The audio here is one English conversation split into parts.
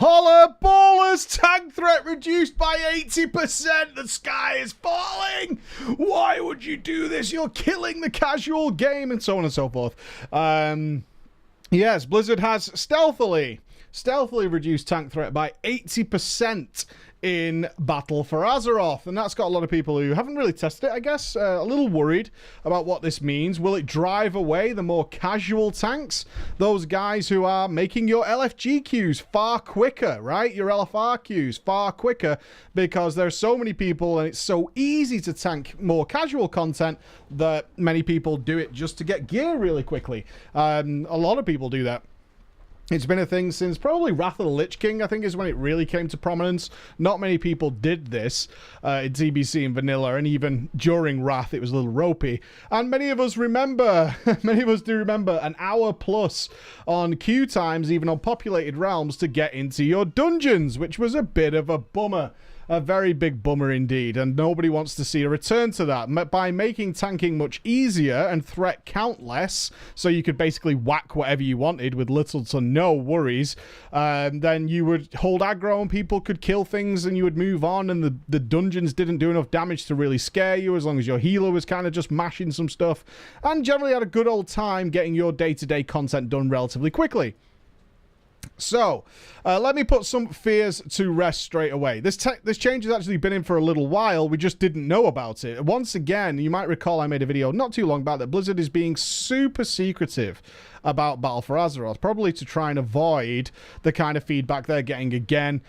Holla ballers! Tank threat reduced by 80%! The sky is falling! Why would you do this? You're killing the casual game! And so on and so forth. Yes, Blizzard has stealthily reduced tank threat by 80% in Battle for Azeroth, and that's got a lot of people who haven't really tested it, I guess, a little worried about what this means. Will it drive away the more casual tanks? Those guys who are making your LFG queues far quicker, right? Your LFR queues far quicker because there's so many people and it's so easy to tank more casual content that many people do it just to get gear really quickly. A lot of people do that. It's been a thing since probably Wrath of the Lich King, I think, is when it really came to prominence. Not many people did this in TBC and Vanilla, and even during Wrath, it was a little ropey. And many of us remember, many of us do remember, an hour plus on queue times, even on populated realms, to get into your dungeons, which was a bit of a bummer. A very big bummer indeed, and nobody wants to see a return to that. By making tanking much easier and threat count less, so you could basically whack whatever you wanted with little to no worries, then you would hold aggro and people could kill things and you would move on, and the dungeons didn't do enough damage to really scare you as long as your healer was kind of just mashing some stuff, and generally had a good old time getting your day-to-day content done relatively quickly. So, let me put some fears to rest straight away. This change has actually been in for a little while. We just didn't know about it. Once again, you might recall I made a video not too long back that Blizzard is being super secretive about Battle for Azeroth, probably to try and avoid the kind of feedback they're getting again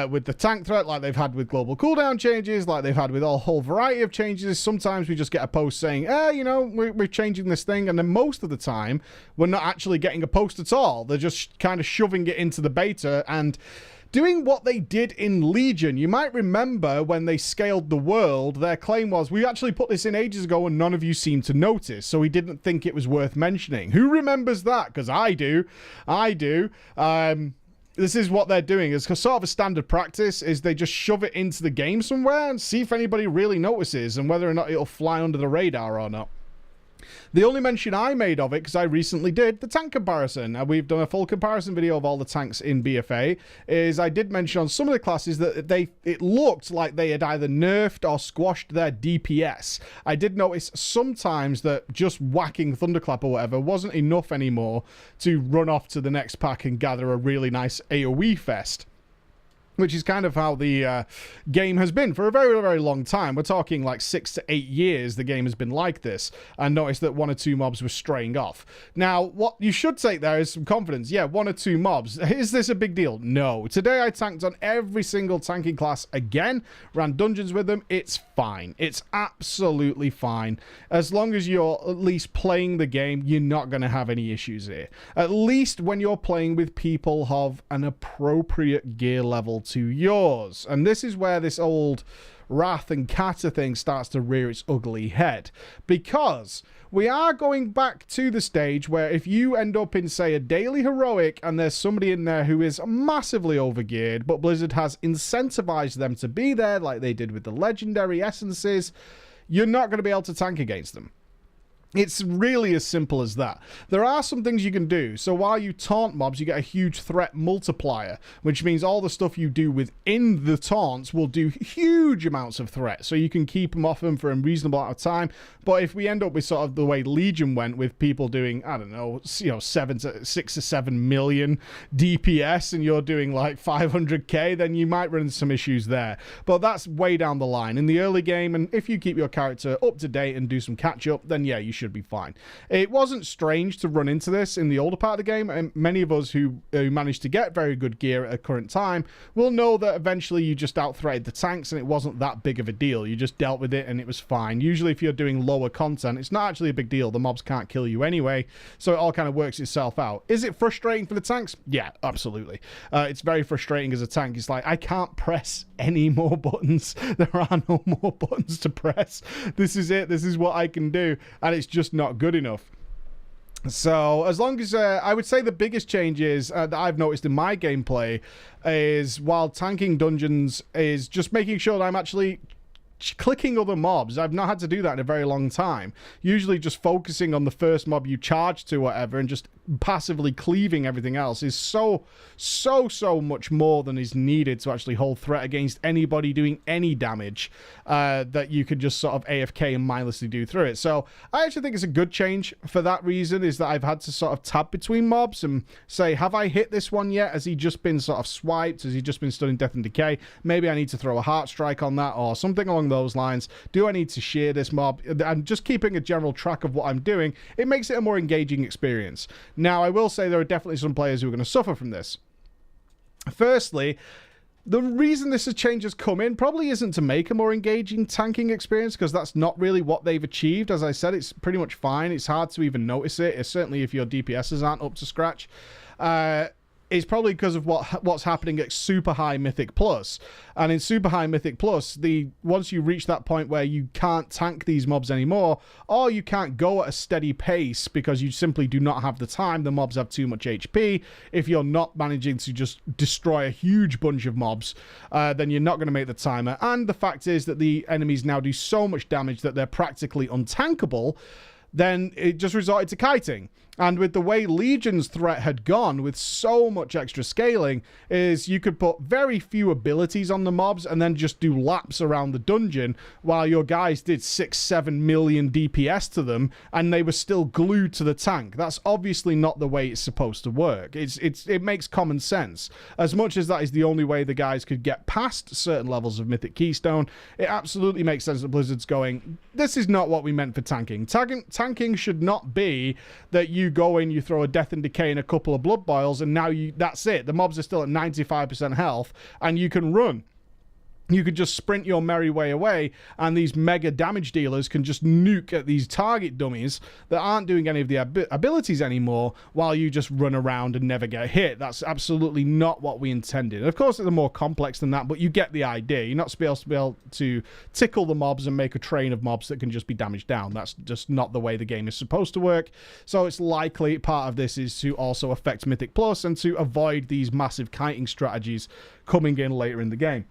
with the tank threat, like they've had with global cooldown changes, like they've had with a whole variety of changes. Sometimes we just get a post saying, you know, we're changing this thing, and then most of the time we're not actually getting a post at all. They're just kind of shoving it into the beta and doing what they did in Legion. You might remember when they scaled the world, their claim was, we actually put this in ages ago and none of you seemed to notice, so we didn't think it was worth mentioning. Who remembers that? Because I do. I do. This is what they're doing. It's sort of a standard practice, is they just shove it into the game somewhere and see if anybody really notices and whether or not it'll fly under the radar or not. The only mention I made of it, because I recently did the tank comparison, we've done a full comparison video of all the tanks in BfA, is I did mention on some of the classes that it looked like they had either nerfed or squashed their DPS. I did notice sometimes that just whacking Thunderclap or whatever wasn't enough anymore to run off to the next pack and gather a really nice AoE fest, which is kind of how the game has been for a very, very long time. We're talking like 6 to 8 years the game has been like this, and notice that 1 or 2 mobs were straying off. Now, what you should take there is some confidence. Yeah, 1 or 2 mobs. Is this a big deal? No. Today I tanked on every single tanking class again, ran dungeons with them. It's fine. It's absolutely fine. As long as you're at least playing the game, you're not going to have any issues here. At least when you're playing with people of an appropriate gear level to yours. And this is where this old Wrath and Kata thing starts to rear its ugly head, because we are going back to the stage where if you end up in, say, a daily heroic and there's somebody in there who is massively overgeared, but Blizzard has incentivized them to be there like they did with the legendary essences, you're not going to be able to tank against them. It's really as simple as that. There are some things you can do. So while you taunt mobs, you get a huge threat multiplier, which means all the stuff you do within the taunts will do huge amounts of threat. So you can keep them off them for a reasonable amount of time. But if we end up with sort of the way Legion went, with people doing, I don't know, 6 to 7 million DPS, and you're doing like 500k, then you might run into some issues there. But that's way down the line. In the early game, and if you keep your character up to date and do some catch up, then yeah, you should be fine. It wasn't strange to run into this in the older part of the game, and many of us who managed to get very good gear at a current time will know that eventually you just out-threaded the tanks and it wasn't that big of a deal. You just dealt with it and it was fine. Usually if you're doing lower content, it's not actually a big deal. The mobs can't kill you anyway, so it all kind of works itself out. Is it frustrating for the tanks? Yeah, absolutely. It's very frustrating as a tank. It's like, I can't press any more buttons. There are no more buttons to press. This is it. This is what I can do, and it's just not good enough. So as long as I would say the biggest changes that I've noticed in my gameplay is, while tanking dungeons, is just making sure that I'm actually clicking other mobs. I've not had to do that in a very long time. Usually just focusing on the first mob you charge to, whatever, and just passively cleaving everything else is so much more than is needed to actually hold threat against anybody doing any damage, that you could just sort of AFK and mindlessly do through it. So I actually think it's a good change for that reason, is that I've had to sort of tab between mobs and say, have I hit this one yet? Has he just been sort of swiped? Has he just been stood in death and decay? Maybe I need to throw a heart strike on that or something along those lines. Do I need to shear this mob? And just keeping a general track of what I'm doing, it makes it a more engaging experience. Now, I will say there are definitely some players who are going to suffer from this. Firstly, the reason this change has come in probably isn't to make a more engaging tanking experience, because that's not really what they've achieved. As I said, it's pretty much fine. It's hard to even notice it, certainly if your DPSs aren't up to scratch. It's probably because of what's happening at Super High Mythic Plus. And in Super High Mythic Plus, once you reach that point where you can't tank these mobs anymore, or you can't go at a steady pace because you simply do not have the time, the mobs have too much HP. If you're not managing to just destroy a huge bunch of mobs, then you're not going to make the timer. And the fact is that the enemies now do so much damage that they're practically untankable, then it just resorted to kiting. And with the way Legion's threat had gone, with so much extra scaling, is you could put very few abilities on the mobs and then just do laps around the dungeon while your guys did 6-7 million DPS to them and they were still glued to the tank. That's obviously not the way it's supposed to work. It makes common sense. As much as that is the only way the guys could get past certain levels of Mythic Keystone, it absolutely makes sense that Blizzard's going, this is not what we meant for tanking. Tanking should not be that you go in, you throw a Death and Decay and a couple of Blood Boils, and now that's it. The mobs are still at 95% health, and you can run. You could just sprint your merry way away, and these mega damage dealers can just nuke at these target dummies that aren't doing any of the abilities anymore, while you just run around and never get hit. That's absolutely not what we intended. Of course, it's more complex than that, but you get the idea. You're not supposed to be able to tickle the mobs and make a train of mobs that can just be damaged down. That's just not the way the game is supposed to work. So it's likely part of this is to also affect Mythic Plus and to avoid these massive kiting strategies coming in later in the game.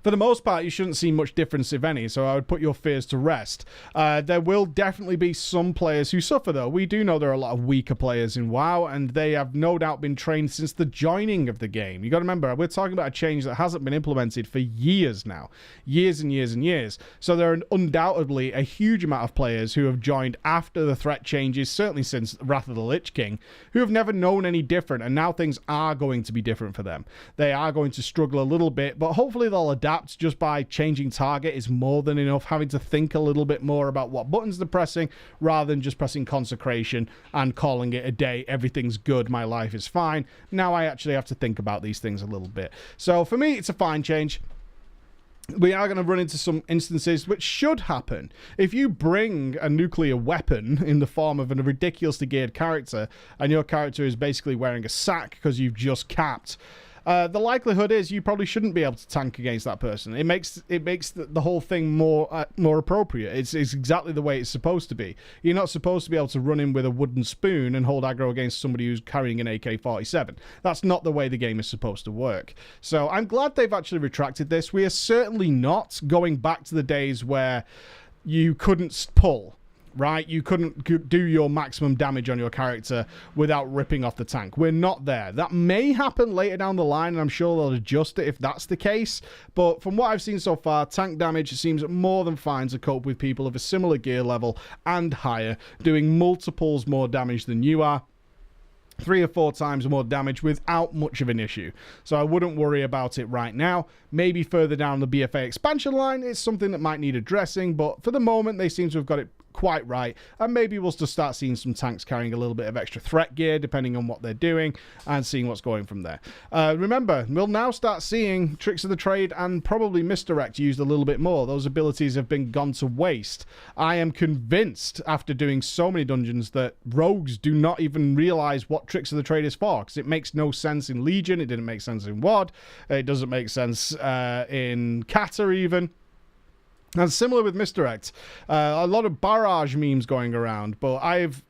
For the most part, you shouldn't see much difference, if any, so I would put your fears to rest. There will definitely be some players who suffer, though. We do know there are a lot of weaker players in WoW, and they have no doubt been trained since the joining of the game. You got to remember, we're talking about a change that hasn't been implemented for years now. Years and years and years. So there are undoubtedly a huge amount of players who have joined after the threat changes, certainly since Wrath of the Lich King, who have never known any different, and now things are going to be different for them. They are going to struggle a little bit, but hopefully they'll adapt. Just by changing target is more than enough. Having to think a little bit more about what buttons they're pressing rather than just pressing Consecration and calling it a day. Everything's good, my life is fine. Now I actually have to think about these things a little bit. So for me, it's a fine change. We are going to run into some instances which should happen. If you bring a nuclear weapon in the form of a ridiculously geared character, and your character is basically wearing a sack because you've just capped, the likelihood is you probably shouldn't be able to tank against that person. It makes the whole thing more appropriate. It's exactly the way it's supposed to be. You're not supposed to be able to run in with a wooden spoon and hold aggro against somebody who's carrying an AK-47. That's not the way the game is supposed to work. So I'm glad they've actually retracted this. We are certainly not going back to the days where you couldn't pull. Right? You couldn't do your maximum damage on your character without ripping off the tank. We're not there. That may happen later down the line, and I'm sure they'll adjust it if that's the case. But from what I've seen so far, tank damage seems more than fine to cope with people of a similar gear level and higher, doing multiples more damage than you are. 3 or 4 times more damage without much of an issue. So I wouldn't worry about it right now. Maybe further down the BfA expansion line, it's something that might need addressing, but for the moment, they seem to have got it quite right, and maybe we'll just start seeing some tanks carrying a little bit of extra threat gear depending on what they're doing and seeing what's going from there. Remember, we'll now start seeing Tricks of the Trade and probably Misdirect used a little bit more. Those abilities have been gone to waste. I am convinced after doing so many dungeons that rogues do not even realize what Tricks of the Trade is for, because it makes no sense in Legion, it didn't make sense in WoD, it doesn't make sense in Kata even. And similar with Misdirect, a lot of barrage memes going around, but I have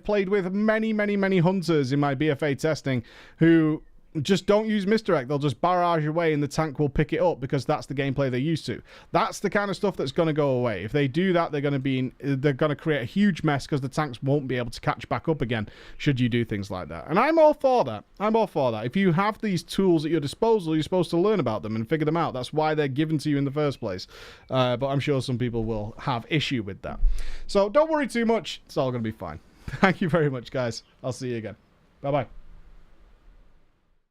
played with many hunters in my BfA testing who just don't use misdirect. They'll just barrage away and the tank will pick it up because that's the gameplay they're used to. That's the kind of stuff that's going to go away. If they do that, they're going to create a huge mess because the tanks won't be able to catch back up again should you do things like that. And I'm all for that. I'm all for that. If you have these tools at your disposal, you're supposed to learn about them and figure them out. That's why they're given to you in the first place. But I'm sure some people will have issue with that. So don't worry too much. It's all going to be fine. Thank you very much, guys. I'll see you again. Bye-bye.